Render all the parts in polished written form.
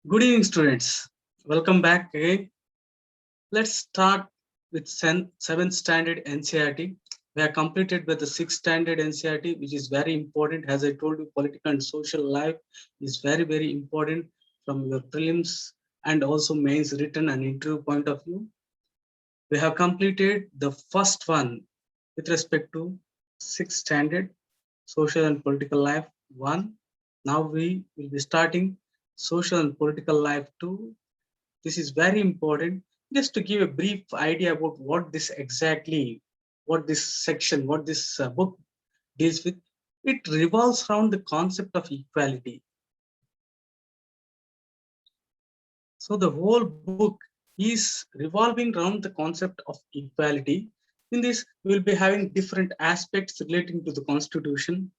Good evening, students. Welcome back again. Let's start with 7th standard NCERT. We are completed with the 6th standard NCERT, which is very important. As I told you, political and social life is very, very important from your prelims and also mains written and interview point of view. We have completed the first one with respect to 6th standard social and political life 1. Now we will be starting social and political life 2. This is very important. Just to give a brief idea about what this exactly, what this section, what this book deals with, it revolves around the concept of equality. So the whole book is revolving around the concept of equality. In this, we will be having different aspects relating to the Constitution.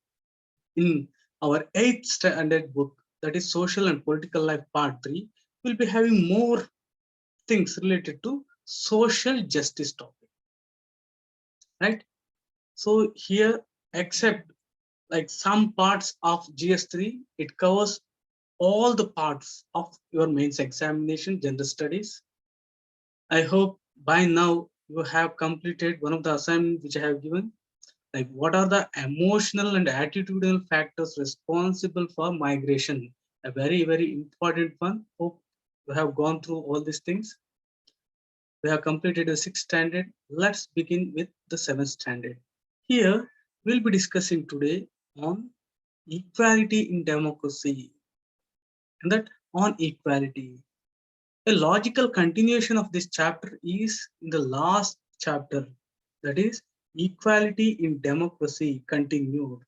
In our 8th standard book, that is Social and Political Life Part 3, we'll be having more things related to social justice topic, right? So here, except like some parts of GS3, it covers all the parts of your mains examination, gender studies. I hope by now you have completed one of the assignments which I have given, like what are the emotional and attitudinal factors responsible for migration? A very, very important one. Hope you have gone through all these things. We have completed the 6th standard. Let's begin with the 7th standard. Here, we'll be discussing today on equality in democracy, and that on equality. A logical continuation of this chapter is in the last chapter, that is equality in democracy continued.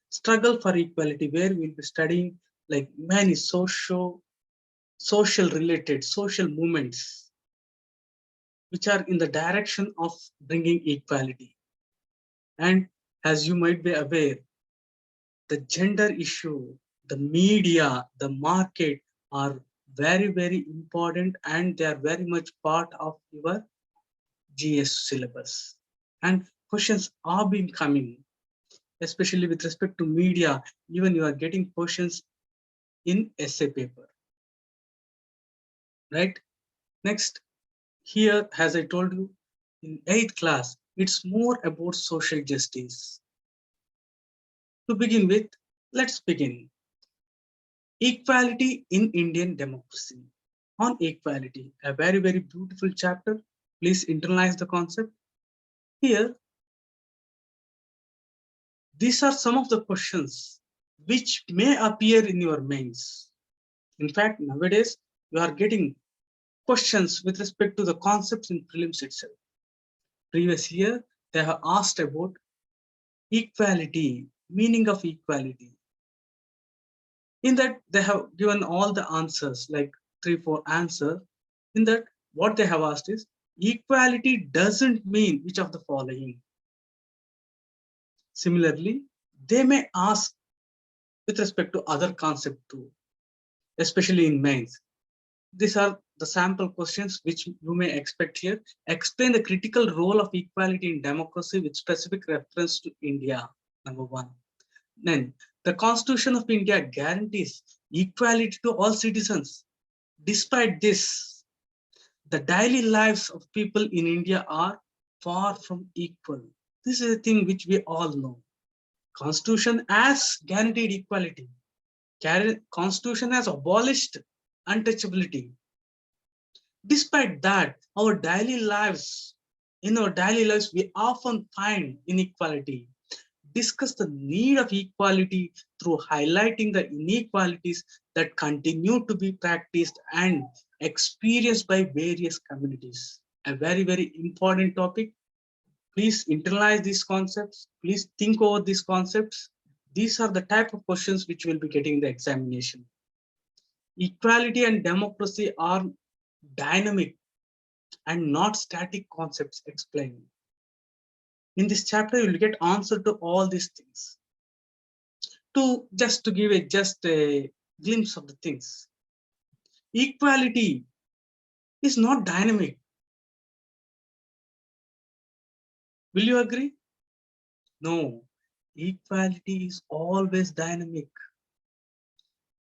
Struggle for equality, where we'll be studying like many social related social movements which are in the direction of bringing equality. And as you might be aware, the gender issue, the media, the market are very, very important, and they are very much part of your GS syllabus. And questions are being coming, especially with respect to media. Even you are getting questions in essay paper, right? Next, here, as I told you, in 8th class, it's more about social justice. To begin with, let's begin. Equality in Indian democracy. On equality, a very, very beautiful chapter. Please internalize the concept. Here, these are some of the questions which may appear in your mains. In fact, nowadays, you are getting questions with respect to the concepts in prelims itself. Previous year, they have asked about equality, meaning of equality. In that, they have given all the answers, like 3, 4 answers. In that, what they have asked is, equality doesn't mean which of the following. Similarly, they may ask with respect to other concept too, especially in mains. These are the sample questions which you may expect here. Explain the critical role of equality in democracy with specific reference to India, number 1. Then, the Constitution of India guarantees equality to all citizens. Despite this, the daily lives of people in India are far from equal. This is a thing which we all know. Constitution has guaranteed equality. Constitution has abolished untouchability. Despite that, in our daily lives, we often find inequality. Discuss the need of equality through highlighting the inequalities that continue to be practiced and experienced by various communities. A very, very important topic. Please internalize these concepts. Please think over these concepts. These are the type of questions which will be getting in the examination. Equality and democracy are dynamic and not static concepts explained. In this chapter, you will get answer to all these things. To give a glimpse of the things. Equality is not dynamic. Will you agree? No. Equality is always dynamic.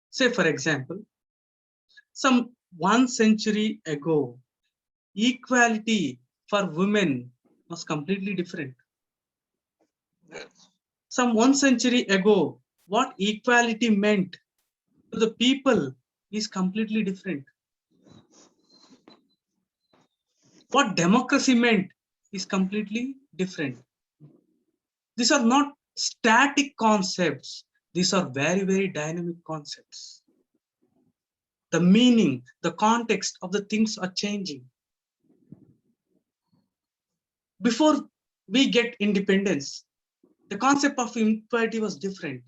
Say, for example, Some 1 century ago, equality for women was completely different. Some 1 century ago, what equality meant to the people is completely different. What democracy meant is completely different. These are not static concepts. These are very, very dynamic concepts. The meaning, the context of the things are changing. Before we get independence, the concept of equality was different.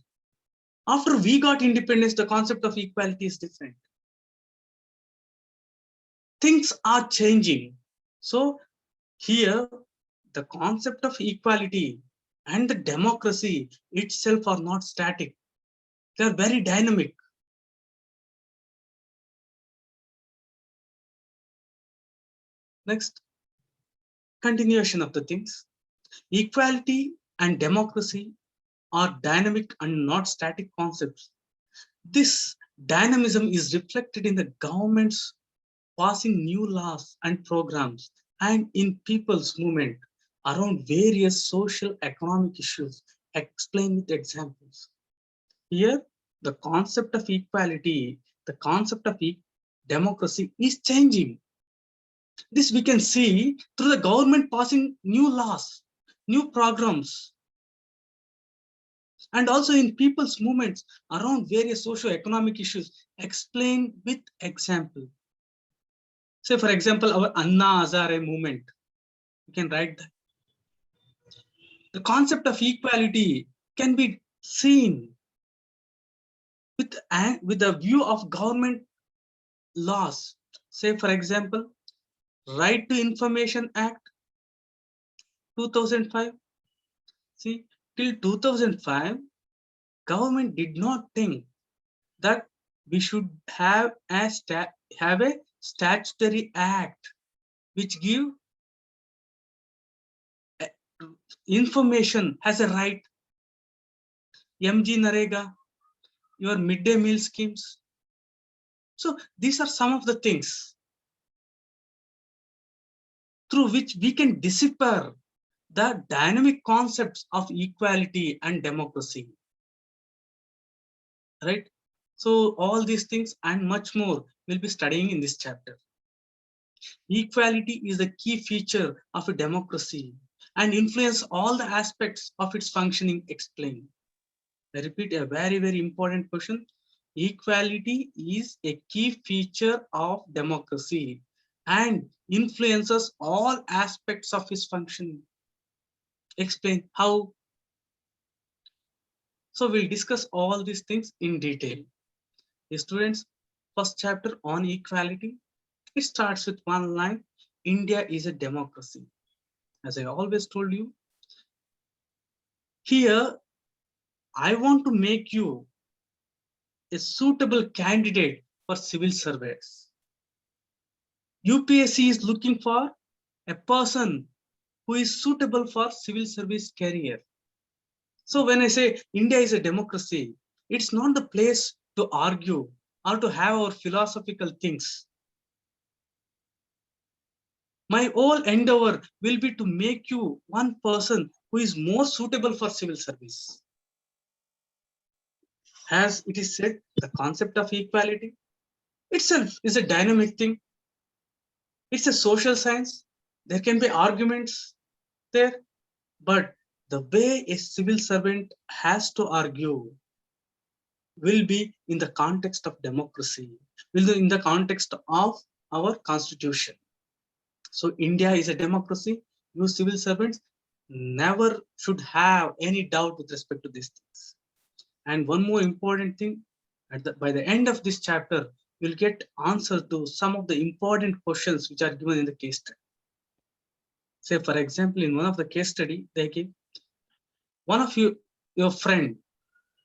After we got independence, the concept of equality is different. Things are changing. So here, the concept of equality and the democracy itself are not static. They are very dynamic. Next, continuation of the things. Equality and democracy are dynamic and not static concepts. This dynamism is reflected in the government's passing new laws and programs and in people's movement around various social economic issues. Explain with examples. Here, the concept of equality, the concept of democracy is changing. This we can see through the government passing new laws, new programs, and also in people's movements around various socio-economic issues. Explain with example. Say, for example, our Anna Hazare movement. You can write that. The concept of equality can be seen with the view of government laws. Say, for example, Right to Information Act 2005. See, till 2005, government did not think that we should have a statutory act which give information has a right. MG Narega, your midday meal schemes. So these are some of the things through which we can decipher the dynamic concepts of equality and democracy. Right? So all these things and much more we'll be studying in this chapter. Equality is the key feature of a democracy and influence all the aspects of its functioning. Explain. I repeat, a very, very important question. Equality is a key feature of democracy and influences all aspects of its functioning. Explain how. So we'll discuss all these things in detail. The students, first chapter on equality, it starts with one line: India is a democracy. As I always told you, here I want to make you a suitable candidate for civil service. UPSC is looking for a person who is suitable for civil service career. So when I say India is a democracy, it's not the place to argue or to have our philosophical things. My whole endeavor will be to make you one person who is more suitable for civil service. As it is said, the concept of equality itself is a dynamic thing. It's a social science. There can be arguments there, but the way a civil servant has to argue will be in the context of democracy, will be in the context of our constitution. So India is a democracy. You civil servants never should have any doubt with respect to these things. And one more important thing, by the end of this chapter, you'll get answers to some of the important questions which are given in the case study. Say, for example, in one of the case study, they give one of your friend.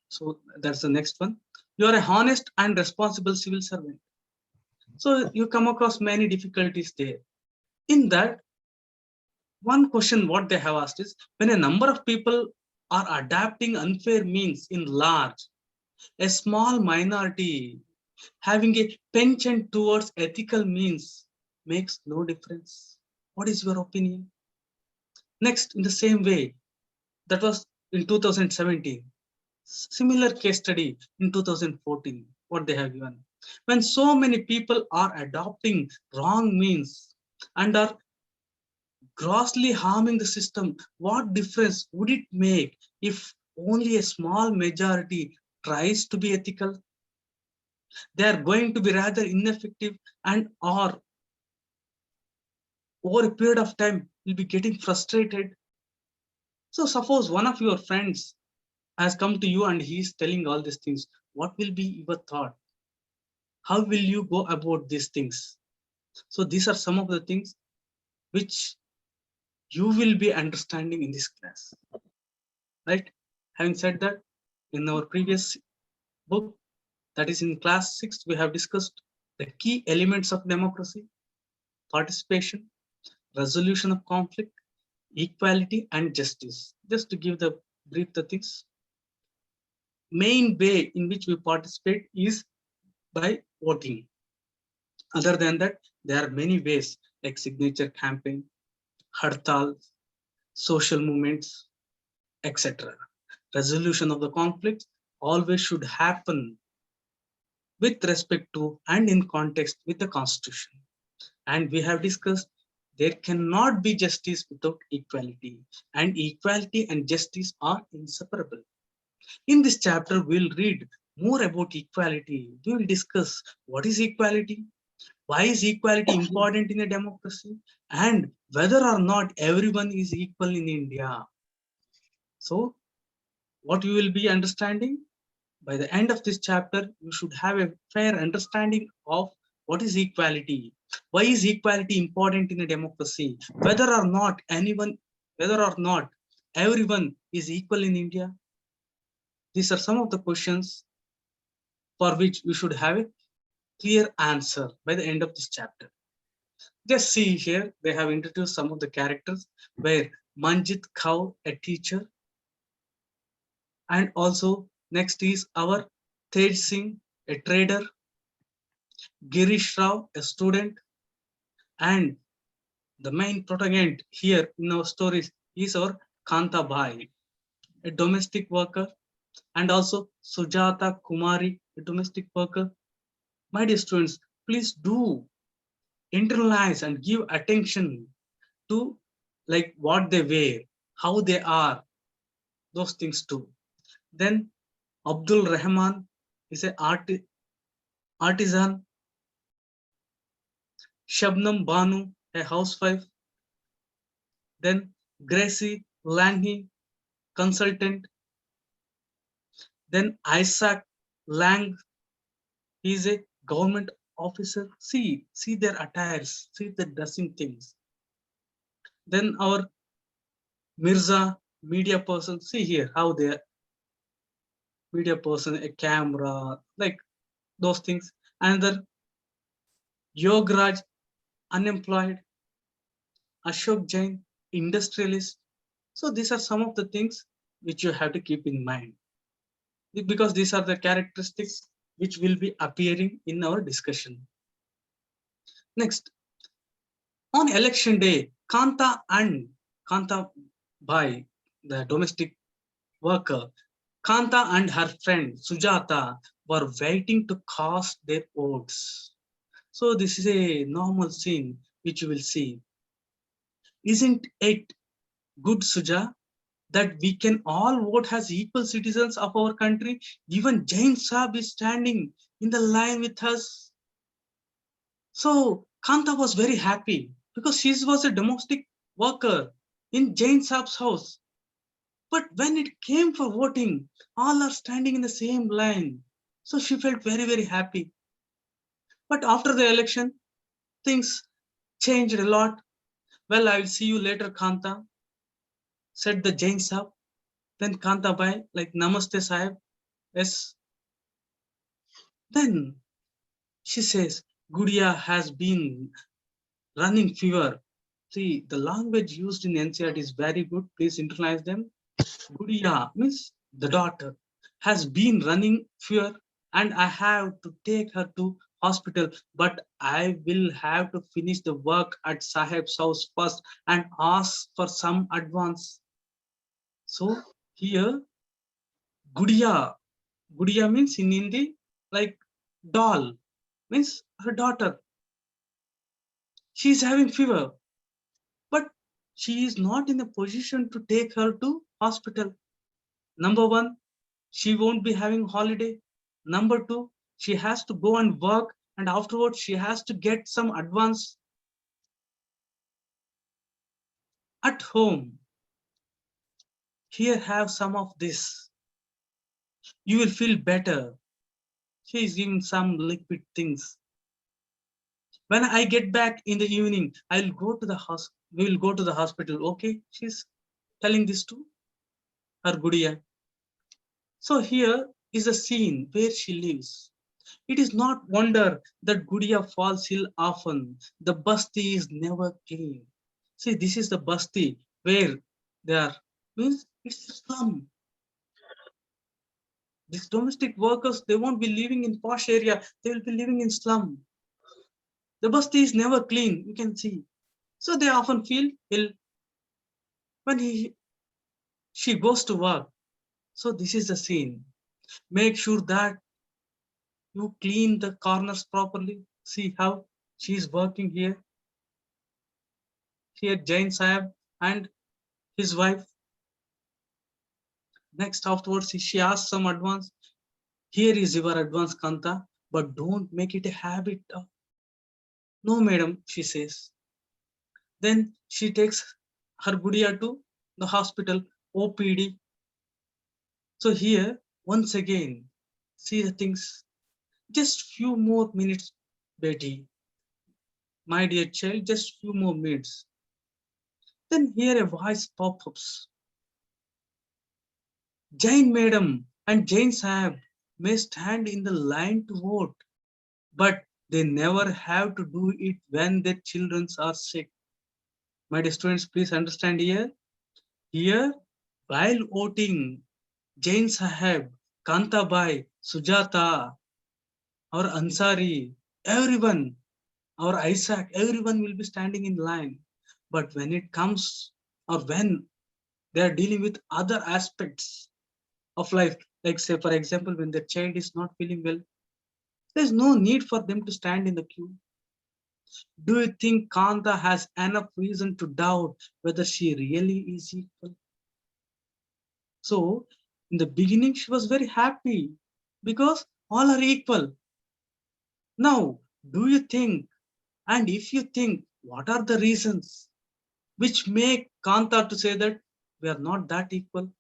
So that's the next one. You are a honest and responsible civil servant. So you come across many difficulties there. In that, one question what they have asked is, when a number of people are adapting unfair means in large, a small minority Having a penchant towards ethical means makes no difference. What is your opinion? Next, in the same way, that was in 2017. Similar case study in 2014, what they have given. When so many people are adopting wrong means and are grossly harming the system, what difference would it make if only a small majority tries to be ethical? They are going to be rather ineffective and or over a period of time will be getting frustrated. So suppose one of your friends has come to you and he is telling all these things. What will be your thought? How will you go about these things? So these are some of the things which you will be understanding in this class, right? Having said that, in our previous book, that is in class 6, we have discussed the key elements of democracy: participation, resolution of conflict, equality, and justice. Just to give the brief the things, main way in which we participate is by voting. Other than that, there are many ways like signature campaign, hartal, social movements, etc. Resolution of the conflicts always should happen with respect to and in context with the constitution. And we have discussed there cannot be justice without equality, and equality and justice are inseparable. In this chapter, we'll read more about equality. We will discuss what is equality, why is equality important in a democracy, and whether or not everyone is equal in India. So, what you will be understanding by the end of this chapter, you should have a fair understanding of what is equality, why is equality important in a democracy, whether or not everyone is equal in India. These are some of the questions for which you should have a clear answer by the end of this chapter. Just see here, they have introduced some of the characters where Manjit Kaur, a teacher, and also next is our Tej Singh, a trader, Girish Rao, a student, and the main protagonist here in our stories is our Kanta Bhai, a domestic worker, and also Sujata Kumari, a domestic worker. My dear students, please do internalize and give attention to like what they wear, how they are, those things too. Then Abdul Rahman is an artisan. Shabnam Banu, a housewife. Then Gracie Lanhi, consultant. Then Isaac Lang, he is a government officer. See their attires, see the dressing things. Then our Mirza, media person, see here how they are. Media person, a camera, like those things. Another Yograj, unemployed. Ashok Jain, industrialist. So these are some of the things which you have to keep in mind, because these are the characteristics which will be appearing in our discussion. Next, on election day, Kanta Bhai, the domestic worker, Kanta and her friend Sujata were waiting to cast their votes. So this is a normal scene which you will see. Isn't it good, Suja, that we can all vote as equal citizens of our country? Even Jain Saab is standing in the line with us. So Kanta was very happy because she was a domestic worker in Jain Saab's house. But when it came for voting, all are standing in the same line. So she felt very, very happy. But after the election, things changed a lot. Well, I will see you later, Kanta, said the Jain Saab. Then Kanta Bai, like Namaste Sahib, yes. Then she says, Gudia has been running fever. See, the language used in NCERT is very good. Please internalize them. Gudia means the daughter has been running fever. and I have to take her to hospital, but I will have to finish the work at Sahib's house first and ask for some advance. So here, Gudiya, Gudiya means in Hindi like doll, means her daughter. She is having fever, but she is not in a position to take her to hospital. Number one, she won't be having holiday. Number two, she has to go and work, and afterwards she has to get some advance at home. Here, have some of this. You will feel better. She is giving some liquid things. When I get back in the evening, I'll go to the house. We will go to the hospital. Okay, she's telling this to her Gudiya. So here is a scene where she lives. It is not wonder that Gudiya falls ill often. The basti is never clean. See, this is the basti where they are. Means it's a slum. These domestic workers, they won't be living in posh area. They will be living in slum. The basti is never clean. You can see. So they often feel ill when she goes to work. So this is the scene. Make sure that you clean the corners properly. See how she is working here. Here, Jain Sahib and his wife. Next, afterwards, she asks some advance. Here is your advance, Kanta, but don't make it a habit. No, madam, she says. Then she takes her Gudiya to the hospital, OPD. So here, once again, see the things. Just few more minutes, Betty. My dear child, just few more minutes. Then here a voice pops. Jain madam and Jain Sahib may stand in the line to vote, but they never have to do it when their children are sick. My dear students, please understand here. Here, while voting, Jain Sahib, Kantabai, Sujata, or Ansari, everyone, or Isaac, everyone will be standing in line. But when it comes, or when they are dealing with other aspects of life, like say, for example, when the child is not feeling well, there's no need for them to stand in the queue. Do you think Kanta has enough reason to doubt whether she really is equal? So, in the beginning, she was very happy because all are equal. Now, do you think, and if you think, what are the reasons which make Kanta to say that we are not that equal?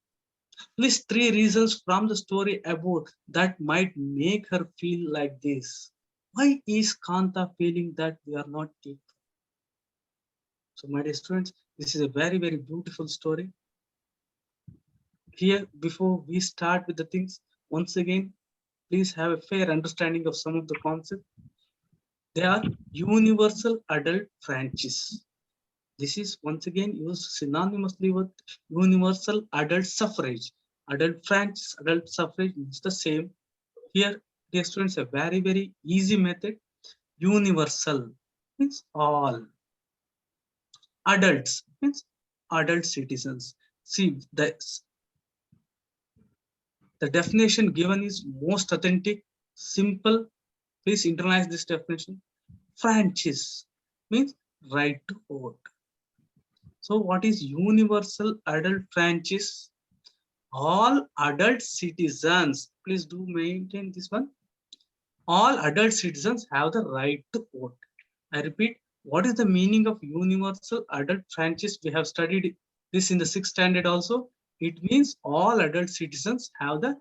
List three reasons from the story above that might make her feel like this. Why is Kanta feeling that we are not equal? So, my dear students, this is a very, very beautiful story. Here, before we start with the things, once again, please have a fair understanding of some of the concepts. They are universal adult franchise. This is once again used synonymously with universal adult suffrage. Adult franchise, adult suffrage is the same. Here, dear students, a very, very easy method. Universal means all. Adults means adult citizens. See, the definition given is most authentic, simple. Please internalize this definition. Franchise means right to vote. So, what is universal adult franchise? All adult citizens, please do maintain this one. All adult citizens have the right to vote. I repeat, what is the meaning of universal adult franchise? We have studied this in the 6th standard also. It means all adult citizens have the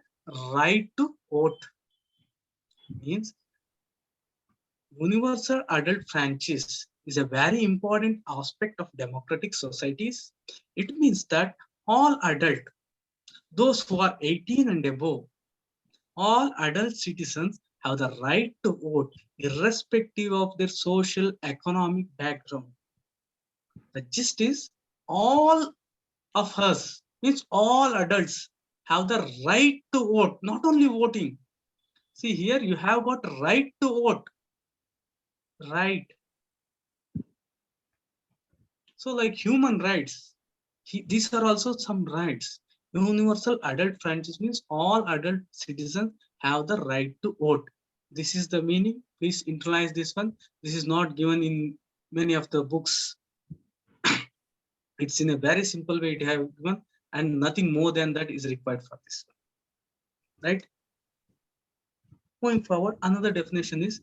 right to vote. Means universal adult franchise is a very important aspect of democratic societies. It means that all adult, those who are 18 and above, all adult citizens have the right to vote irrespective of their social economic background. The gist is all of us, means all adults, have the right to vote, not only voting. See here, you have got right to vote. Right. So like human rights, these are also some rights. Universal adult franchise means all adult citizens have the right to vote. This is the meaning. Please internalize this one. This is not given in many of the books. It's in a very simple way it have given, and nothing more than that is required for this one. Right? Going forward, another definition is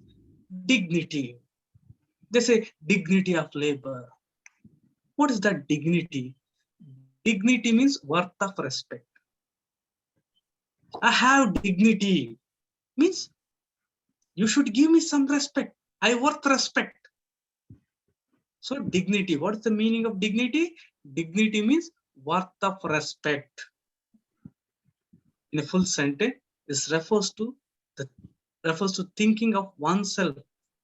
dignity. They say dignity of labor. What is that dignity? Dignity means worth of respect. I have dignity means you should give me some respect. I worth respect. So dignity, what is the meaning of dignity? Dignity means worth of respect. In a full sentence, this refers to thinking of oneself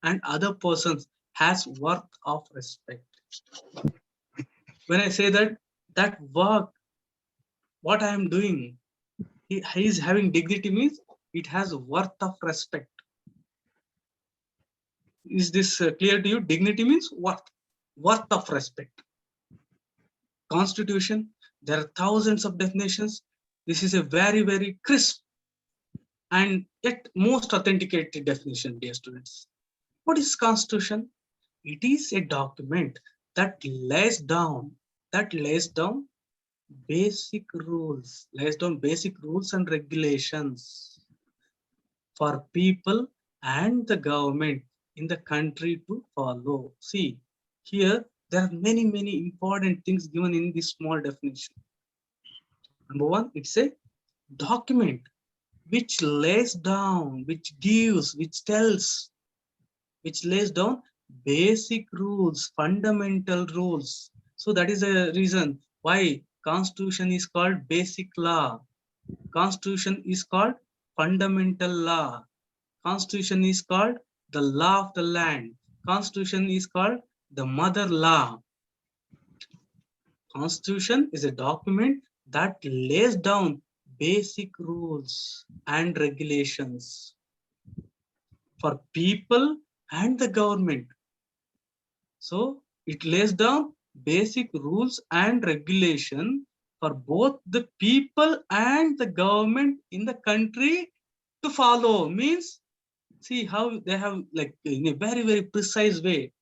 and other persons has worth of respect. When I say that work, what I am doing, he is having dignity means it has worth of respect. Is this clear to you? Dignity means worth of respect. Constitution, there are thousands of definitions. This is a very, very crisp and yet most authenticated definition, dear students. What is Constitution? It is a document that lays down basic rules, and regulations for people and the government in the country to follow. See, here there are many, many important things given in this small definition. Number one, it's a document which lays down, which gives, which tells, which lays down basic rules, fundamental rules. So that is a reason why Constitution is called basic law. Constitution is called fundamental law. Constitution is called the law of the land. Constitution is called the mother law. Constitution is a document that lays down basic rules and regulations for people and the government. So it lays down basic rules and regulation for both the people and the government in the country to follow. Means, see how they have, like, in a very, very precise way,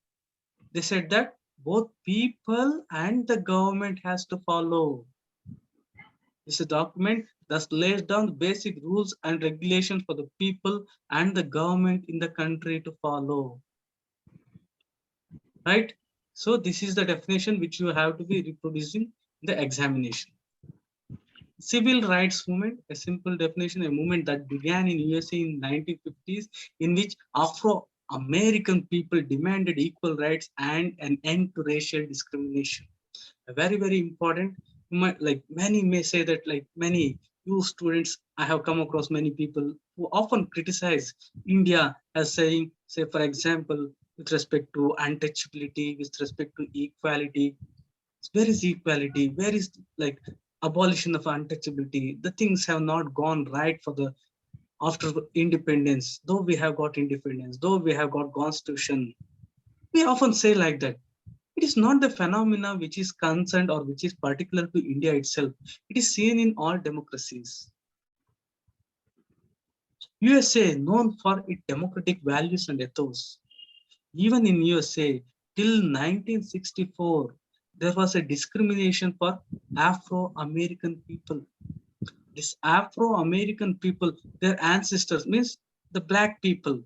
they said that both people and the government has to follow. This is a document that lays down the basic rules and regulations for the people and the government in the country to follow. Right? So this is the definition which you have to be reproducing in the examination. Civil rights movement, a simple definition, a movement that began in USA in 1950s, in which Afro-American people demanded equal rights and an end to racial discrimination. A very, very important, like many may say that, like many you students, I have come across many people who often criticize India as saying, say for example, with respect to untouchability, with respect to equality, where is equality? Where is, like, abolition of untouchability? The things have not gone right for the after independence. Though we have got independence, though we have got constitution, we often say like that. It is not the phenomena which is concerned or which is particular to India itself. It is seen in all democracies. USA, known for its democratic values and ethos. Even in USA, till 1964, there was a discrimination for Afro-American people. This Afro-American people, their ancestors, means the black people,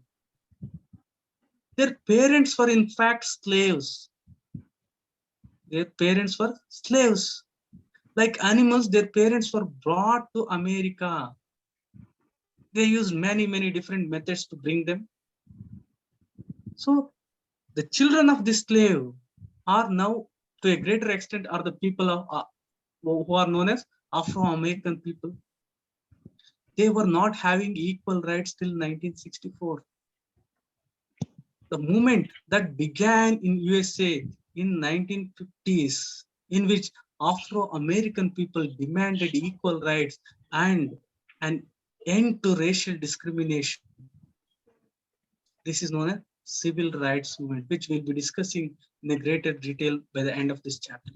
their parents were in fact slaves. Their parents were slaves. Like animals, their parents were brought to America. They used many, many different methods to bring them. So the children of this slave are now, to a greater extent, are the people of who are known as Afro-American people. They were not having equal rights till 1964. The movement that began in USA in 1950s, in which Afro-American people demanded equal rights and an end to racial discrimination. This is known as civil rights movement, which we'll be discussing in a greater detail by the end of this chapter.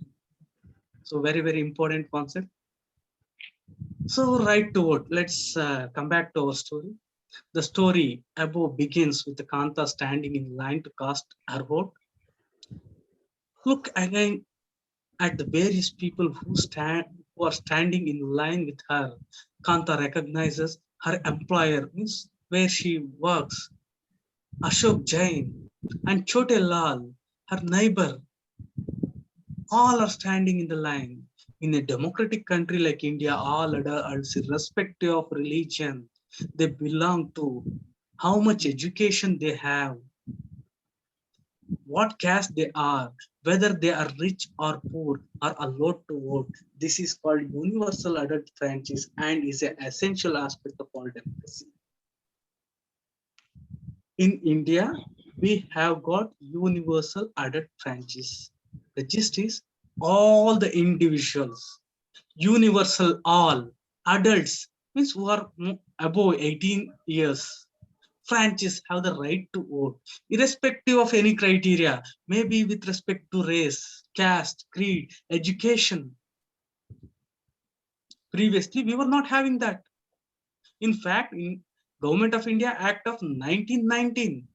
So very, very important concept. So right to vote. Let's come back to our story. The story above begins with the Kanta standing in line to cast her vote. Look again at the various people who are standing in line with her. Kanta recognizes her employer, means where she works, Ashok Jain, and Chote Lal, her neighbor. All are standing in the line. In a democratic country like India, all adults, irrespective of religion they belong to, how much education they have, what caste they are, whether they are rich or poor, are allowed to vote. This is called universal adult franchise and is an essential aspect of all democracy. In India, we have got universal adult franchise. The gist is all the individuals, universal all adults means who are above 18 years franchise have the right to vote irrespective of any criteria, maybe with respect to race, caste, creed, education. Previously we were not having that. In fact, in Government of India Act of 1919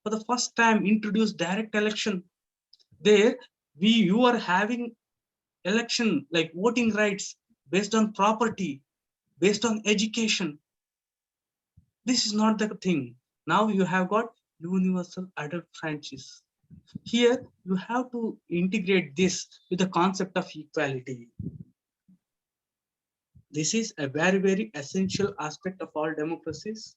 for the first time introduced direct election. There you are having election like voting rights based on property, based on education. This is not the thing. Now you have got universal adult franchise. Here you have to integrate this with the concept of equality. This is a very, very essential aspect of all democracies.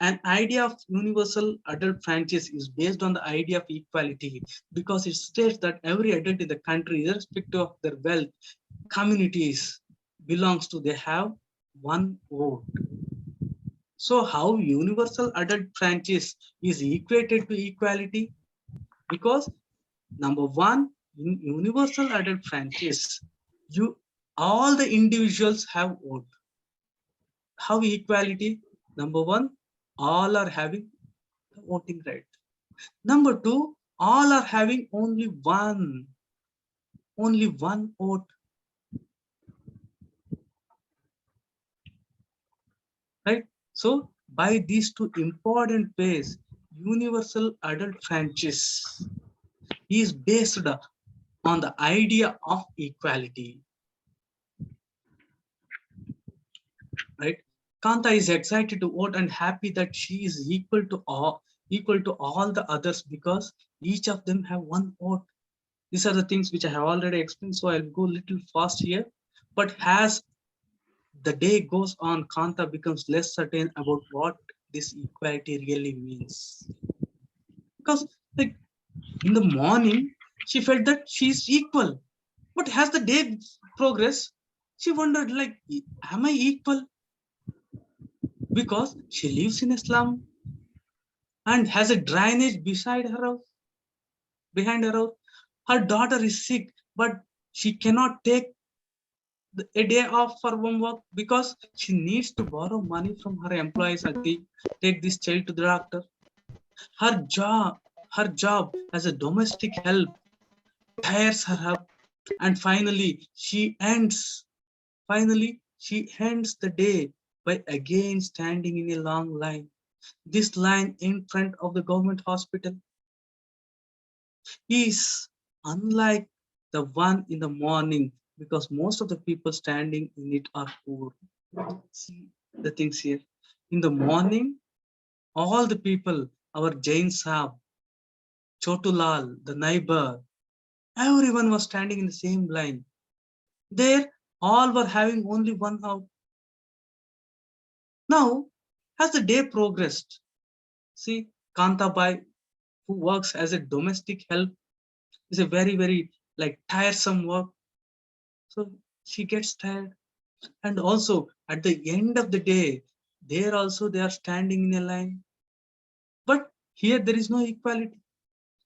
An idea of universal adult franchise is based on the idea of equality because it states that every adult in the country, irrespective of their wealth, communities belongs to, they have one vote. So how universal adult franchise is equated to equality? Because number one, in universal adult franchise, you all the individuals have vote. How equality? Number one, all are having the voting right. Number two, all are having only one vote. Right? So by these two important ways, universal adult franchise is based on the idea of equality. Right? Kanta is excited to vote and happy that she is equal to all the others because each of them have one vote. These are the things which I have already explained, so I'll go a little fast here. But as the day goes on, Kanta becomes less certain about what this equality really means. Because like in the morning, she felt that she's equal. But as the day progressed, she wondered like, am I equal? Because she lives in a slum and has a drainage beside her house, behind her house. Her daughter is sick, but she cannot take a day off for homework because she needs to borrow money from her employees and take this child to the doctor. Her job, her job as a domestic help tires her up, and finally she ends the day by again standing in a long line. This line in front of the government hospital is unlike the one in the morning because most of the people standing in it are poor. See the things here. In the morning, all the people, our Jain Saab, Chotulal, the neighbor, everyone was standing in the same line. There, all were having only one house. Now, as the day progressed, see, Kantabai, who works as a domestic help, is a very, very like tiresome work. So she gets tired. And also at the end of the day, there also they are standing in a line. But here there is no equality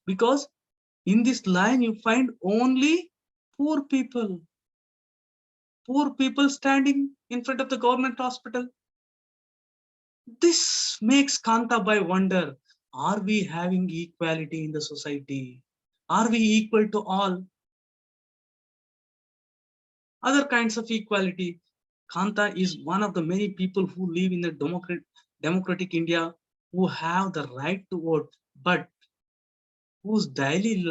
because in this line you find only poor people standing in front of the government hospital. This makes Kantabai wonder Are we having equality in the society? Are we equal to all? Other kinds of equality. Kanta is one of the many people who live in the democratic India who have the right to vote, but whose daily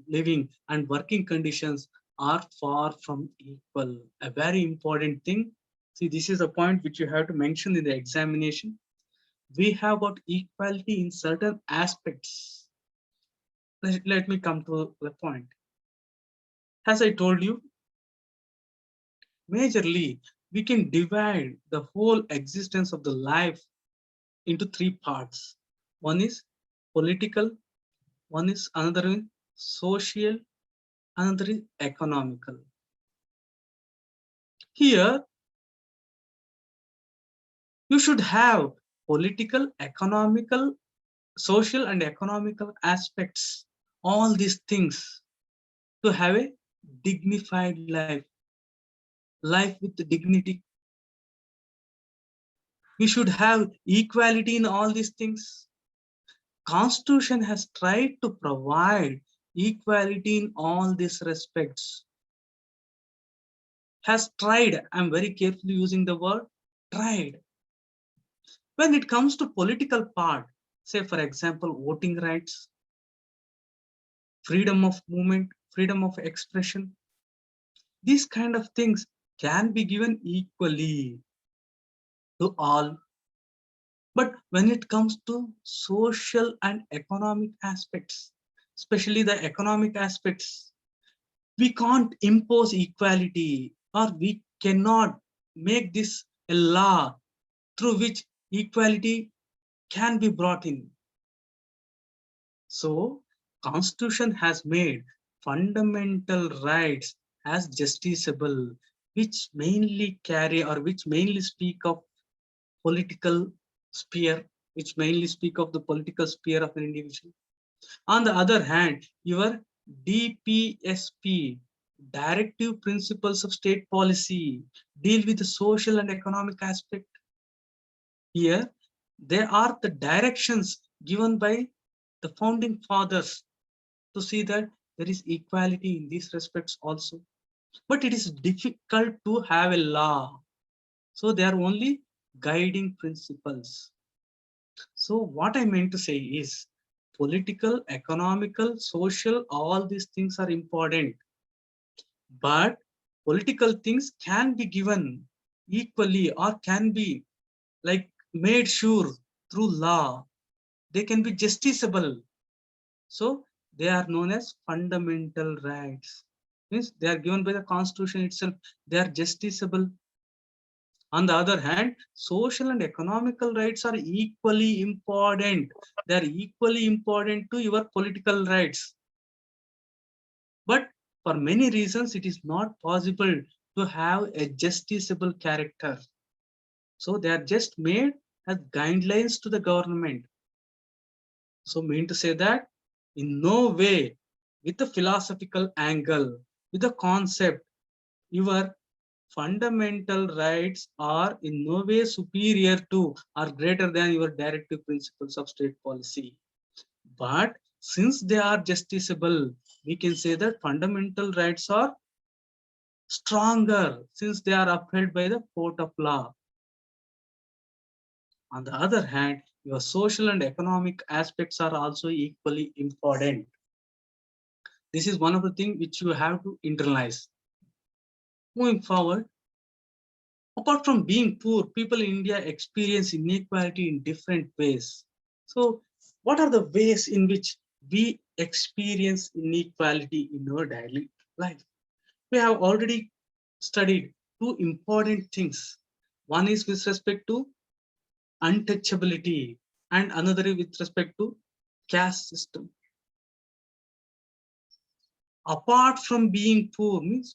living and working conditions are far from equal. A very important thing. See, this is a point which you have to mention in the examination. We have got equality in certain aspects. Let me come to the point. As I told you, majorly, we can divide the whole existence of the life into three parts. One is political, one is another is social, another is economical. Here, you should have political, economical, social, and economical aspects, all these things to have a dignified life, life with dignity. We should have equality in all these things. Constitution has tried to provide equality in all these respects. Has tried, I'm very carefully using the word tried. When it comes to political part, say for example, voting rights, freedom of movement, freedom of expression, these kind of things can be given equally to all. But when it comes to social and economic aspects, especially the economic aspects, we can't impose equality, or we cannot make this a law through which equality can be brought in. So constitution has made fundamental rights as justiciable, which mainly carry or which mainly speak of political sphere, which mainly speak of the political sphere of an individual. On the other hand, your DPSP, Directive Principles of State Policy, deal with the social and economic aspect. Here, there are the directions given by the founding fathers to see that there is equality in these respects also. But it is difficult to have a law. So they are only guiding principles. So what I meant to say is political, economical, social, all these things are important. But political things can be given equally or can be like made sure through law. They can be justiciable. So they are known as fundamental rights. Means they are given by the constitution itself. They are justiciable. On the other hand, social and economical rights are equally important. They are equally important to your political rights. But for many reasons, it is not possible to have a justiciable character. So they are just made as guidelines to the government. So mean to say that in no way with a philosophical angle, with a concept, your fundamental rights are in no way superior to or greater than your directive principles of state policy. But since they are justiciable, we can say that fundamental rights are stronger since they are upheld by the court of law. On the other hand, your social and economic aspects are also equally important. This is one of the things which you have to internalize. Moving forward, apart from being poor, people in India experience inequality in different ways. So, what are the ways in which we experience inequality in our daily life? We have already studied two important things. One is with respect to untouchability, and another is with respect to caste system. Apart from being poor, means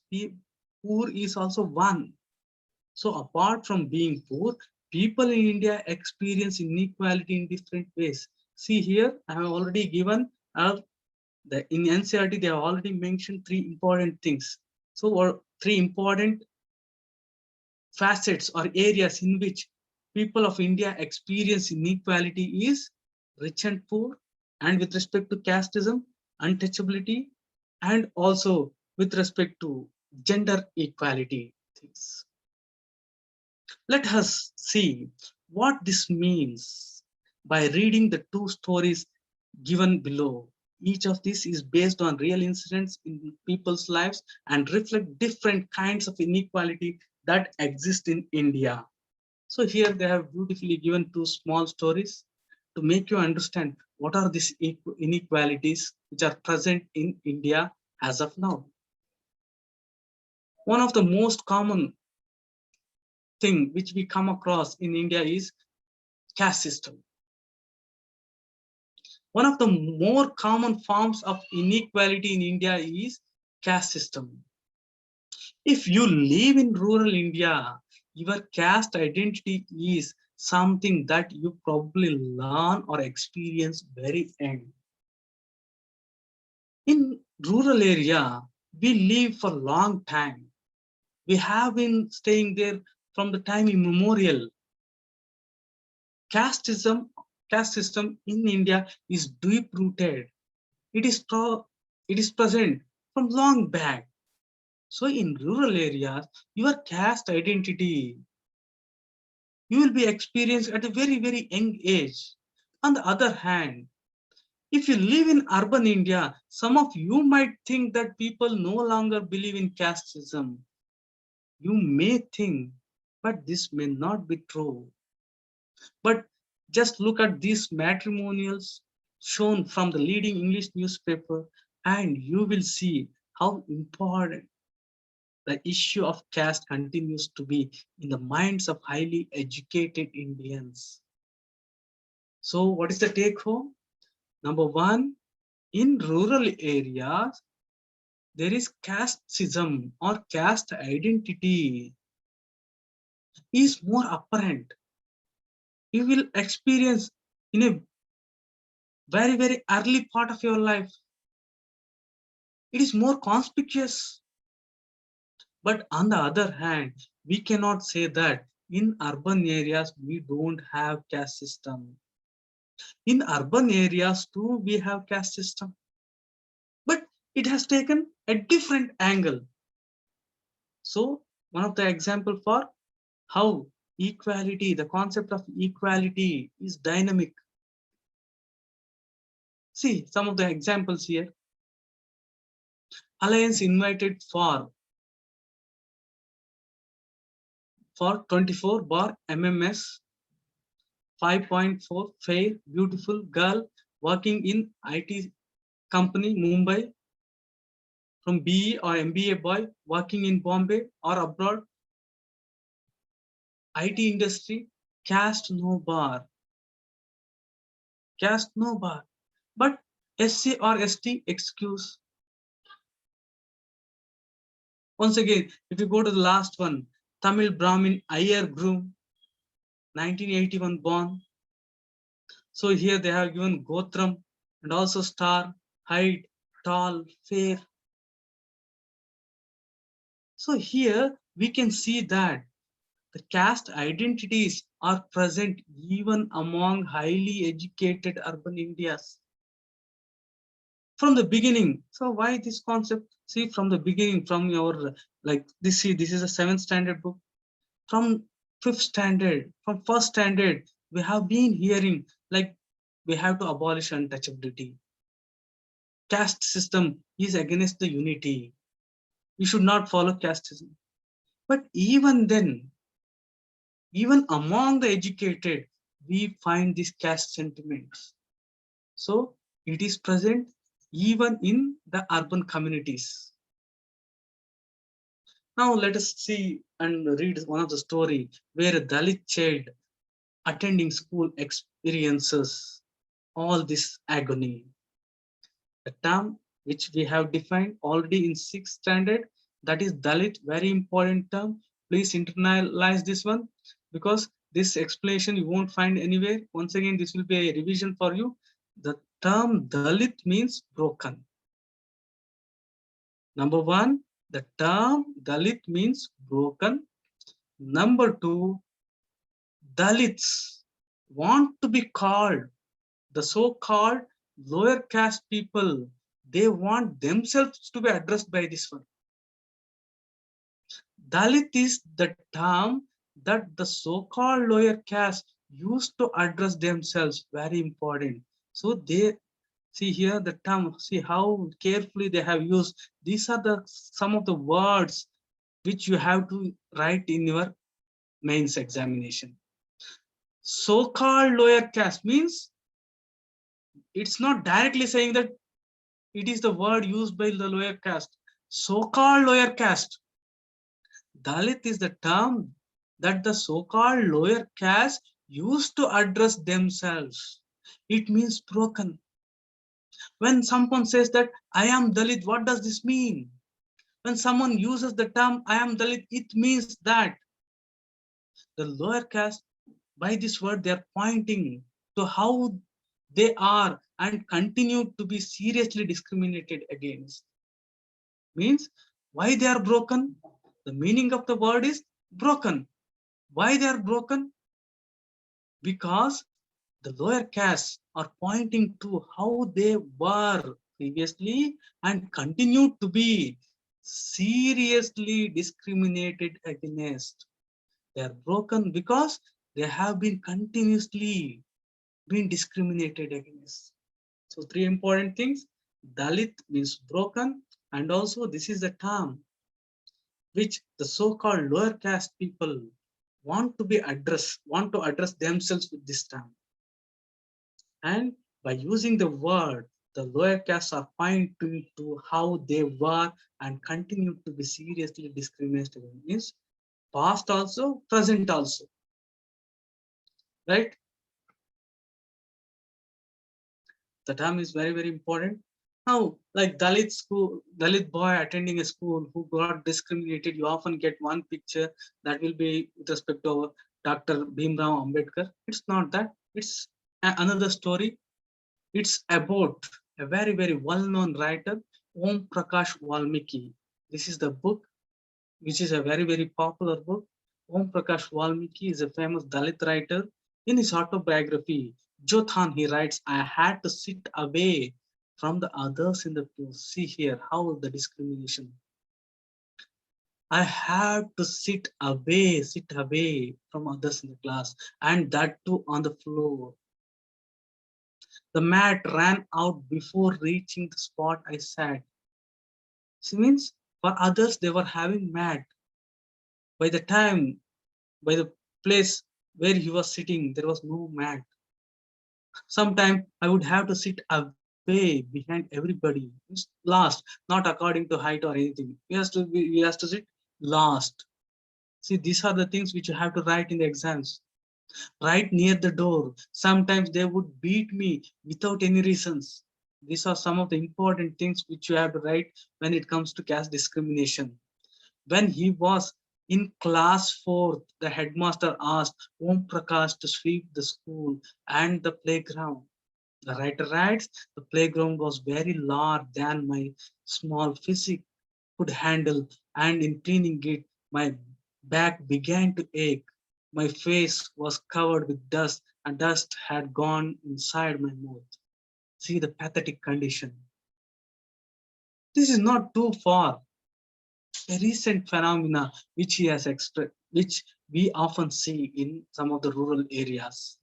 poor is also one. So apart from being poor, people in India experience inequality in different ways. See here, I have already given in NCERT, they have already mentioned three important things. So or three important facets or areas in which people of India experience inequality is rich and poor, and with respect to casteism, untouchability, and also with respect to gender equality things. Let us see what this means by reading the two stories given below. Each of these is based on real incidents in people's lives and reflect different kinds of inequality that exist in India. So here they have beautifully given two small stories to make you understand what are these inequalities which are present in India as of now. One of the most common thing which we come across in India is caste system. One of the more common forms of inequality in India is caste system. If you live in rural India, your caste identity is something that you probably learn or experience very young. In rural area, we live for long time. We have been staying there from the time immemorial. Casteism, caste system in India is deep rooted. It is it is present from long back. So in rural areas, your caste identity you will be experienced at a very, very young age. On the other hand, if you live in urban India, some of you might think that people no longer believe in casteism. You may think, but this may not be true. But just look at these matrimonials shown from the leading English newspaper, and you will see how important the issue of caste continues to be in the minds of highly educated Indians. So, what is the take home? Number one, in rural areas, there is casteism or caste identity is more apparent. You will experience in a very, very early part of your life. It is more conspicuous. But on the other hand, we cannot say that in urban areas we don't have caste system. In urban areas too, we have caste system. But it has taken a different angle. So one of the example for how equality, the concept of equality is dynamic. See some of the examples here. Alliance invited for 24 bar MMS 5.4 fair beautiful girl working in IT company Mumbai from BE or MBA boy working in Bombay or abroad IT industry caste no bar but SC or ST excuse. Once again, if you go to the last one, Tamil Brahmin Iyer groom 1981 born. So here they have given Gotram and also star, height, tall, fair. So here we can see that the caste identities are present even among highly educated urban Indias. From the beginning, so why this concept? See, from the beginning, from your like this, see, this is a 7th standard book. From 5th standard, from 1st standard, we have been hearing like we have to abolish untouchability. Caste system is against the unity. We should not follow casteism. But even then, even among the educated, we find these caste sentiments. So it is present even in the urban communities. Now let us see and read one of the story where a Dalit child attending school experiences all this agony. The term which we have defined already in 6th standard, that is Dalit, very important term. Please internalize this one because this explanation you won't find anywhere. Once again, this will be a revision for you. The term Dalit means broken. Number one, the term Dalit means broken. Number two, Dalits want to be called The so-called lower caste people, they want themselves to be addressed by this one. Dalit is the term that the so-called lower caste used to address themselves. Very important. So they see here the term. See how carefully they have used. These are the some of the words which you have to write in your mains examination. So-called lower caste means it's not directly saying that it is the word used by the lower caste. So-called lower caste. Dalit is the term that the so-called lower caste used to address themselves. It means broken. When someone says that I am Dalit, what does this mean? When someone uses the term I am Dalit, it means that the lower caste, by this word, they are pointing to how they are and continue to be seriously discriminated against. Means why they are broken? The meaning of the word is broken. Why they are broken? Because the lower castes are pointing to how they were previously and continue to be seriously discriminated against. They are broken because they have been continuously been discriminated against. So three important things. Dalit means broken, and also this is the term which the so-called lower caste people want to address themselves with this term. And by using the word, the lower castes are pointing to how they were and continue to be seriously discriminated against, past also, present also. Right? The term is very, very important. Now, like Dalit boy attending a school who got discriminated, you often get one picture that will be with respect to Dr. Bhimrao Ambedkar. It's not that. It's another story. It's about a very, very well-known writer, Om Prakash Valmiki. This is the book, which is a very, very popular book. Om Prakash Valmiki is a famous Dalit writer. In his autobiography, Jothan, he writes, I had to sit away from the others in the pew. See here how the discrimination. I had to sit away from others in the class, and that too on the floor. The mat ran out before reaching the spot I sat. She means for others they were having mat. By the time, by the place where he was sitting, there was no mat. Sometimes I would have to sit away behind everybody. It's last, not according to height or anything. We has to sit last. See, these are the things which you have to write in the exams. Right near the door. Sometimes they would beat me without any reasons. These are some of the important things which you have to write when it comes to caste discrimination. When he was in class 4th, the headmaster asked Om Prakash to sweep the school and the playground. The writer writes, the playground was very large than my small physique could handle, and in cleaning it, my back began to ache. My face was covered with dust, and dust had gone inside my mouth. See the pathetic condition. This is not too far. A recent phenomena which he has expressed, which we often see in some of the rural areas.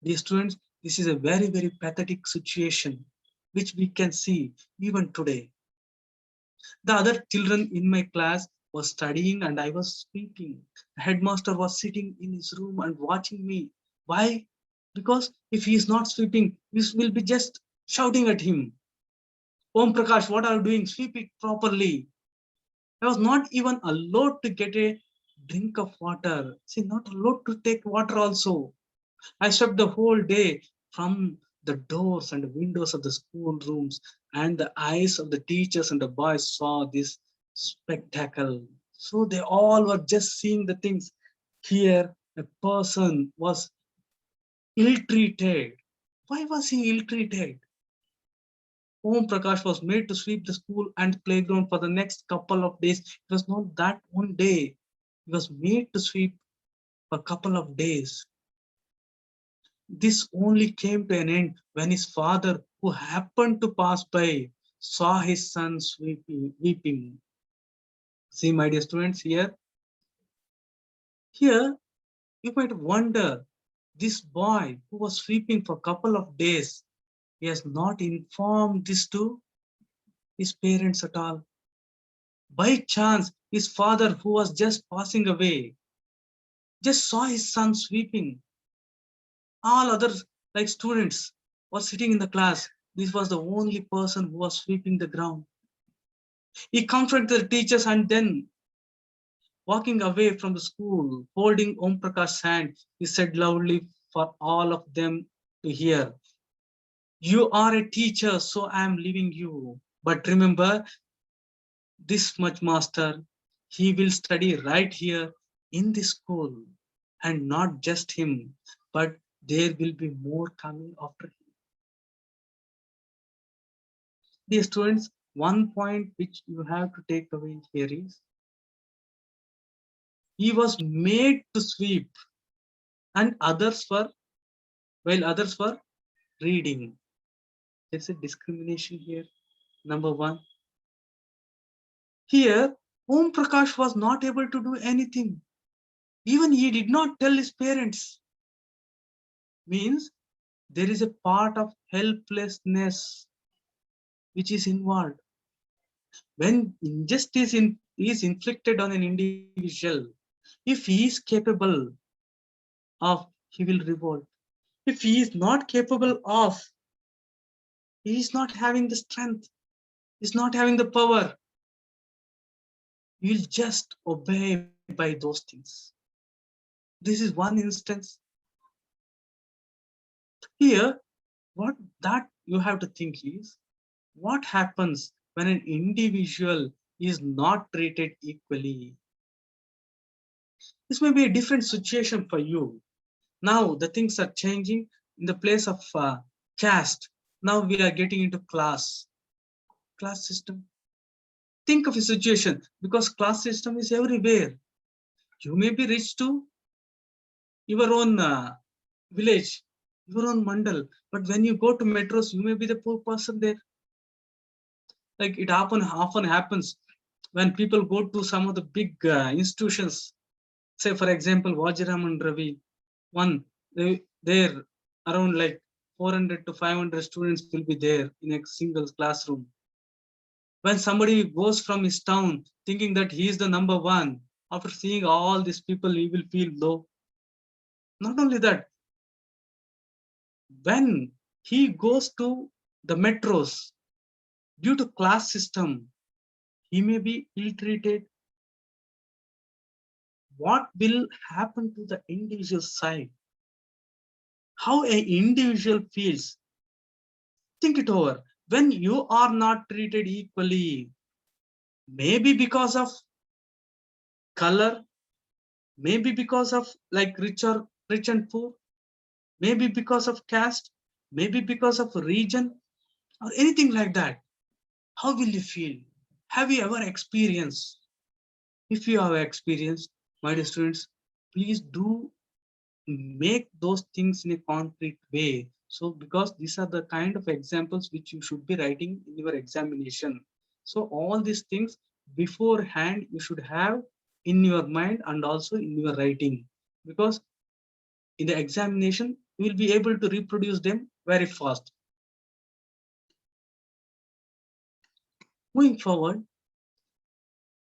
Dear students, this is a very, very pathetic situation which we can see even today. The other children in my class was studying and I was speaking. The headmaster was sitting in his room and watching me. Why? Because if he is not sweeping, we will be just shouting at him. Om Prakash, what are you doing? Sweep it properly. I was not even allowed to get a drink of water. See, not allowed to take water also. I swept the whole day from the doors and the windows of the school rooms, and the eyes of the teachers and the boys saw this spectacle. So they all were just seeing the things. Here, a person was ill-treated. Why was he ill-treated? Om Prakash was made to sweep the school and playground for the next couple of days. It was not that one day. He was made to sweep for a couple of days. This only came to an end when his father, who happened to pass by, saw his son weeping. See, my dear students, here you might wonder, this boy who was sleeping for a couple of days, he has not informed this to his parents at all. By chance, his father, who was just passing away, just saw his son sweeping. All others, like students, were sitting in the class. This was the only person who was sweeping the ground. He comforted the teachers and then, walking away from the school, holding Om Prakash's hand, he said loudly for all of them to hear, "You are a teacher, so I am leaving you. But remember this much, master, he will study right here in this school. And not just him, but there will be more coming after him." Dear students, one point which you have to take away here is, he was made to sweep, and while others were reading. There's a discrimination here. Number one, here Om Prakash was not able to do anything. Even he did not tell his parents. Means there is a part of helplessness which is involved. When injustice is inflicted on an individual, if he is capable of, he will revolt. If he is not capable of, he is not having the strength, he is not having the power, he will just obey by those things. This is one instance. Here, what that you have to think is, what happens when an individual is not treated equally? This may be a different situation for you. Now the things are changing. In the place of caste, now we are getting into class system. Think of a situation, because class system is everywhere. You may be rich to your own village, your own mandal, but when you go to metros, you may be the poor person there. Like it often happens when people go to some of the big institutions. Say, for example, Vajiraman Ravi, there around like 400 to 500 students will be there in a single classroom. When somebody goes from his town thinking that he is the number one, after seeing all these people, he will feel low. Not only that, when he goes to the metros, due to class system, he may be ill-treated. What will happen to the individual side? How an individual feels? Think it over. When you are not treated equally, maybe because of color, maybe because of like rich and poor, maybe because of caste, maybe because of region, or anything like that, how will you feel? Have you ever experienced? If you have experienced, my dear students, please do make those things in a concrete way. So because these are the kind of examples which you should be writing in your examination. So all these things beforehand you should have in your mind and also in your writing, because in the examination you will be able to reproduce them very fast. Moving forward,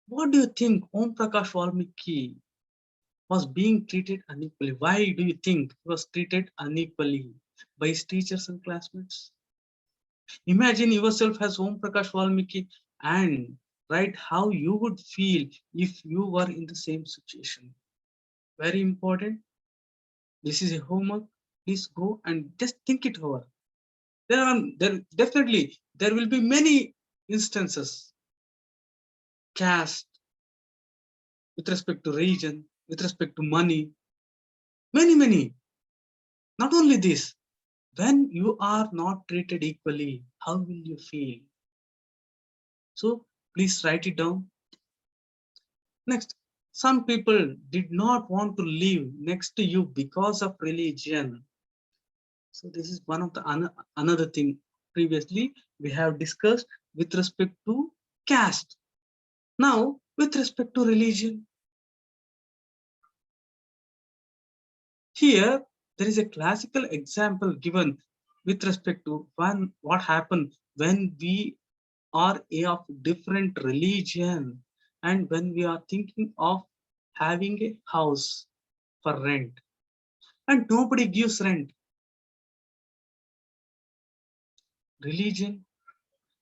what do you think Om Prakash Valmiki was being treated unequally? Why do you think he was treated unequally by his teachers and classmates? Imagine yourself as Om Prakash Valmiki and write how you would feel if you were in the same situation. Very important. This is a homework. Please go and just think it over. There definitely there will be many instances. Caste, with respect to region, with respect to money, many. Not only this, when you are not treated equally, how will you feel? So please write it down. Next, some people did not want to live next to you because of religion. So this is one of the another thing previously we have discussed with respect to caste. Now, with respect to religion, here there is a classical example given with respect to what happened when we are of different religion and when we are thinking of having a house for rent and nobody gives rent. Religion.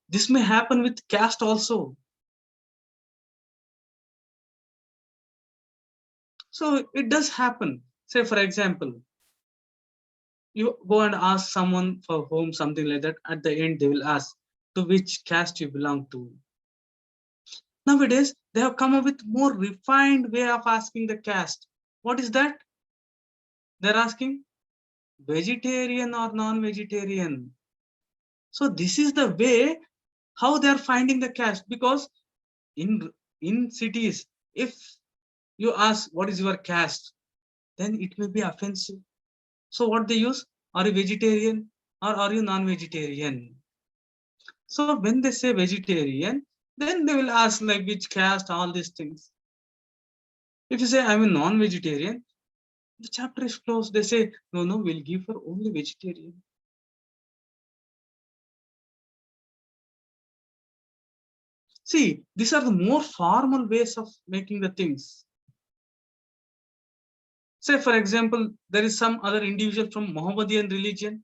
This may happen with caste also. So it does happen. Say, for example, you go and ask someone for home, something like that. At the end, they will ask to which caste you belong to. Nowadays, they have come up with more refined way of asking the caste. What is that? They're asking vegetarian or non-vegetarian. So this is the way how they are finding the caste, because in cities, if you ask what is your caste, then it may be offensive. So what they use, are you vegetarian or are you non-vegetarian? So when they say vegetarian, then they will ask like which caste, all these things. If you say I'm a non-vegetarian, the chapter is closed. They say no, no, we'll give for only vegetarian. See, these are the more formal ways of making the things. Say, for example, there is some other individual from Mohammedan religion,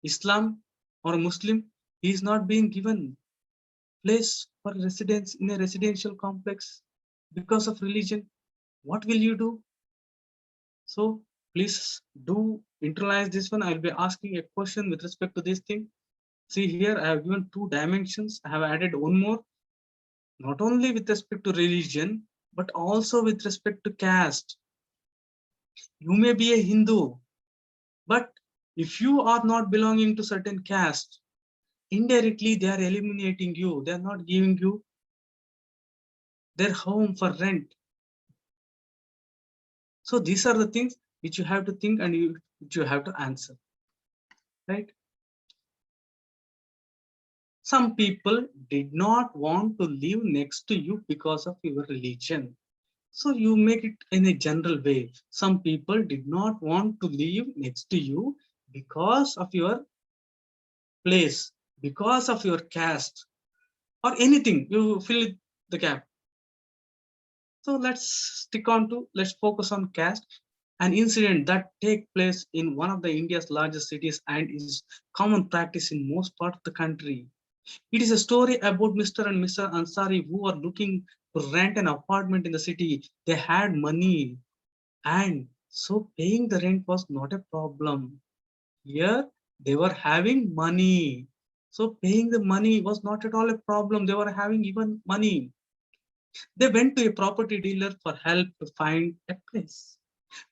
Islam or Muslim, he is not being given place for residence in a residential complex because of religion. What will you do? So please do internalize this one. I'll be asking a question with respect to this thing. See here, I have given 2 dimensions. I have added one more, not only with respect to religion, but also with respect to caste. You may be a Hindu, but if you are not belonging to certain caste, indirectly they are eliminating you. They are not giving you their home for rent. So these are the things which you have to think and which you have to answer, right? Some people did not want to live next to you because of your religion. So you make it in a general way. Some people did not want to live next to you because of your place, because of your caste, or anything. You fill the gap. So let's focus on caste. An incident that take place in one of the India's largest cities and is common practice in most part of the country. It is a story about Mr. and Mr. Ansari who are looking to rent an apartment in the city. They had money and so paying the rent was not a problem. Here they were having money. So paying the money was not at all a problem. They were having even money. They went to a property dealer for help to find a place.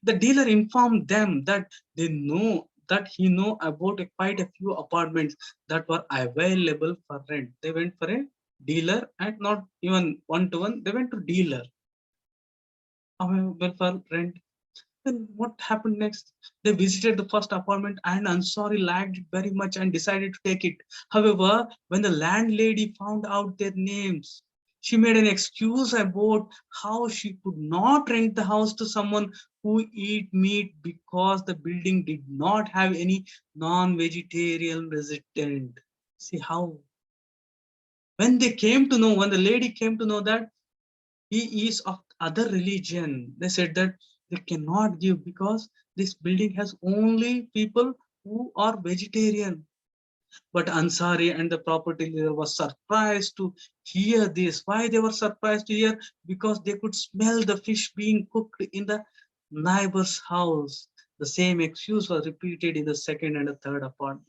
The dealer informed them that they know that he know about quite a few apartments that were available for rent. They went for a dealer and not even one to one. They went to dealer available for rent. Then what happened next? They visited the first apartment and Ansari liked it very much and decided to take it. However, when the landlady found out their names, she made an excuse about how she could not rent the house to someone who eat meat because the building did not have any non-vegetarian resident. See how? When the lady came to know that he is of other religion, they said that they cannot give because this building has only people who are vegetarian. But Ansari and the property dealer was surprised to hear this. Why they were surprised to hear? Because they could smell the fish being cooked in the neighbor's house. The same excuse was repeated in the second and the third apartment.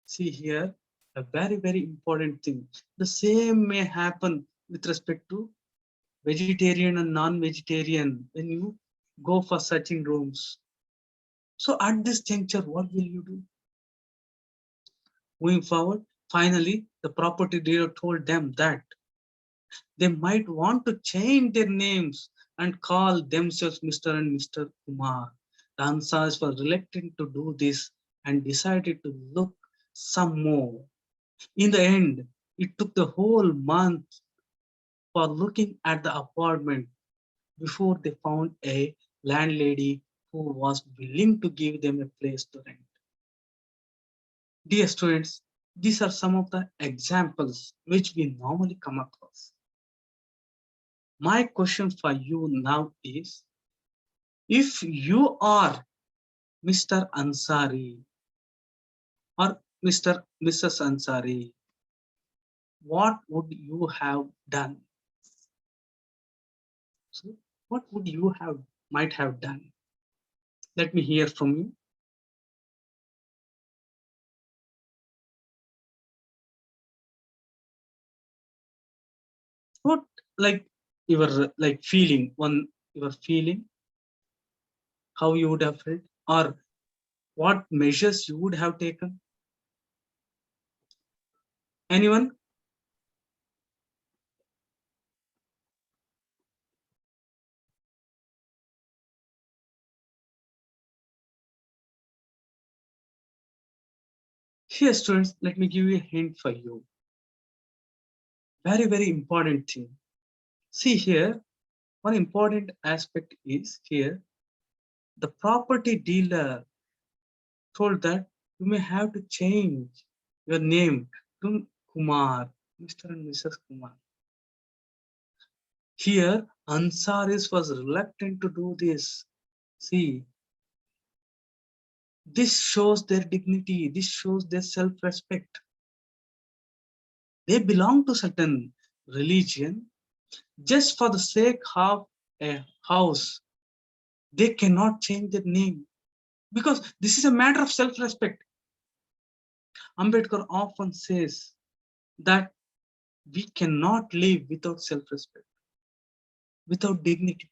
See here, a very, very important thing. The same may happen with respect to vegetarian and non-vegetarian when you go for searching rooms. So at this juncture, what will you do? Moving forward, finally, the property dealer told them that they might want to change their names and call themselves Mr. and Mr. Kumar. The Ansars were reluctant to do this and decided to look some more. In the end, it took the whole month for looking at the apartment before they found a landlady who was willing to give them a place to rent. Dear students, these are some of the examples which we normally come across. My question for you now is, if you are Mr. Ansari or Mrs. Ansari, what would you have done? So, what would you have might have done? Let me hear from you. What, like, you were like feeling one, you were feeling how you would have felt, or what measures you would have taken? Anyone? Here, students, let me give you a hint for you. Very, very important thing. See here, one important aspect is here, the property dealer told that you may have to change your name to Kumar, Mr. and Mrs. Kumar. Here, Ansaris was reluctant to do this. See, this shows their dignity, this shows their self-respect. They belong to certain religion. Just for the sake of a house, they cannot change their name, because this is a matter of self-respect. Ambedkar often says that we cannot live without self-respect, without dignity.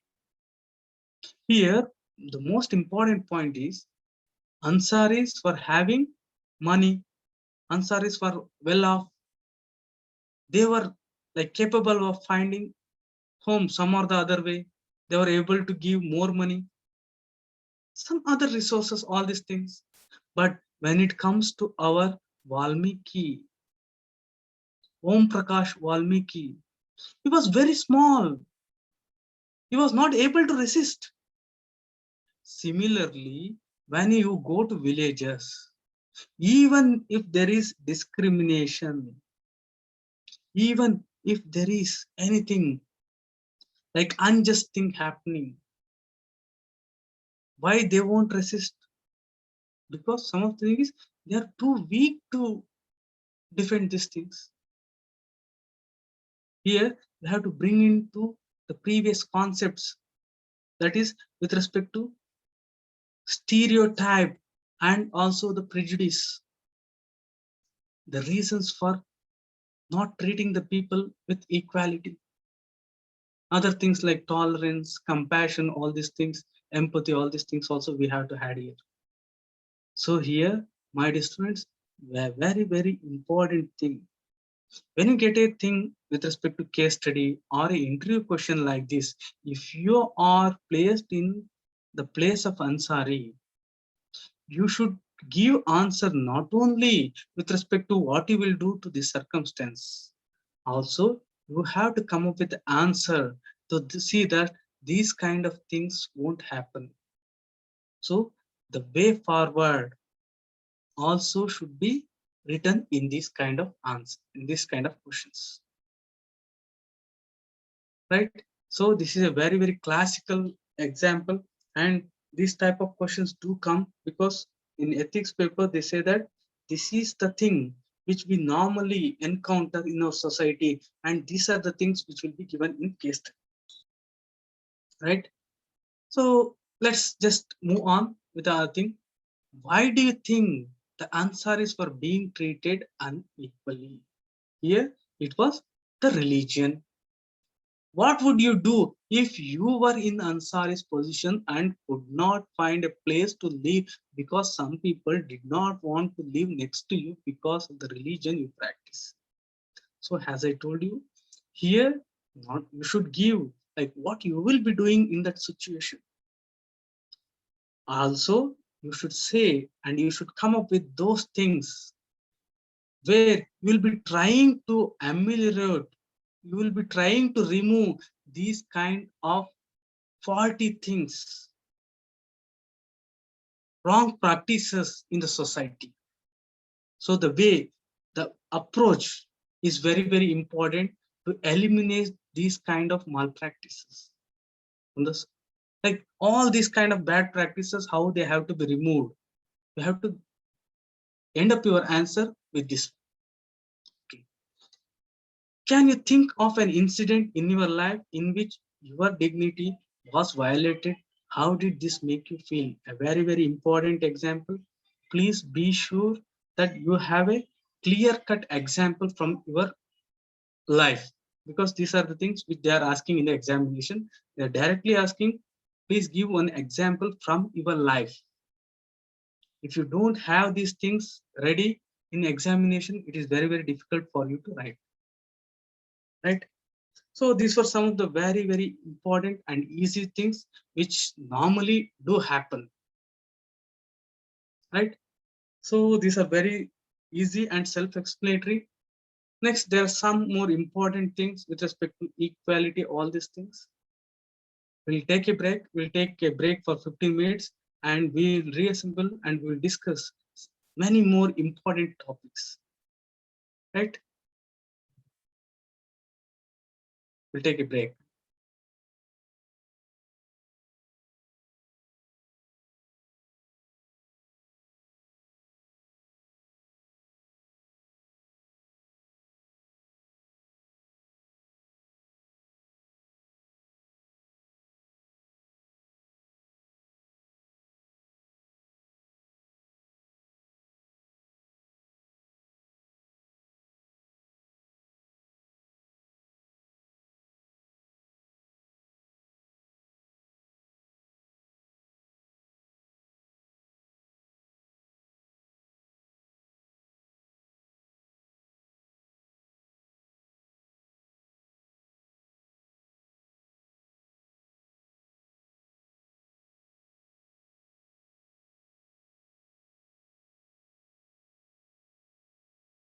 Here, the most important point is, Ansaris were having money, Ansaris were well off, they were like capable of finding home some or the other way, they were able to give more money, some other resources, all these things. But when it comes to our Valmiki, Om Prakash Valmiki, he was very small, he was not able to resist. Similarly, when you go to villages, even if there is discrimination, even if there is anything like unjust thing happening, why they won't resist? Because some of the things, they are too weak to defend these things. Here we have to bring into the previous concepts, that is with respect to stereotype and also the prejudice, the reasons for not treating the people with equality. Other things like tolerance, compassion, all these things, empathy, all these things also we have to add here. So here, my dear students, a very, very important thing. When you get a thing with respect to case study or an interview question like this, if you are placed in the place of Ansari, you should give answer not only with respect to what you will do to this circumstance, also you have to come up with the answer to see that these kind of things won't happen. So the way forward also should be written in this kind of answer, in this kind of questions, right? So this is a very, very classical example, and these type of questions do come because in ethics paper they say that this is the thing which we normally encounter in our society, and these are the things which will be given in case study, right? So let's just move on with the other thing. Why do you think the Ansaris were being treated unequally? Here it was the religion. What would you do if you were in Ansari's position and could not find a place to live because some people did not want to live next to you because of the religion you practice? So as I told you, here not you should give like what you will be doing in that situation. Also, you should say and you should come up with those things where you will be trying to ameliorate, you will be trying to remove these kind of faulty things, wrong practices in the society. So the way, the approach is very, very important to eliminate these kind of malpractices. Like all these kind of bad practices, how they have to be removed. You have to end up your answer with this. Okay. Can you think of an incident in your life in which your dignity was violated? How did this make you feel? A very, very important example. Please be sure that you have a clear-cut example from your life, because these are the things which they are asking in the examination. They are directly asking, please give one example from your life. If you don't have these things ready in examination, it is very, very difficult for you to write, right? So these were some of the very, very important and easy things which normally do happen, right? So these are very easy and self-explanatory. Next, there are some more important things with respect to equality, all these things. We'll take a break. We'll take a break for 15 minutes and we'll reassemble and we'll discuss many more important topics, right? We'll take a break.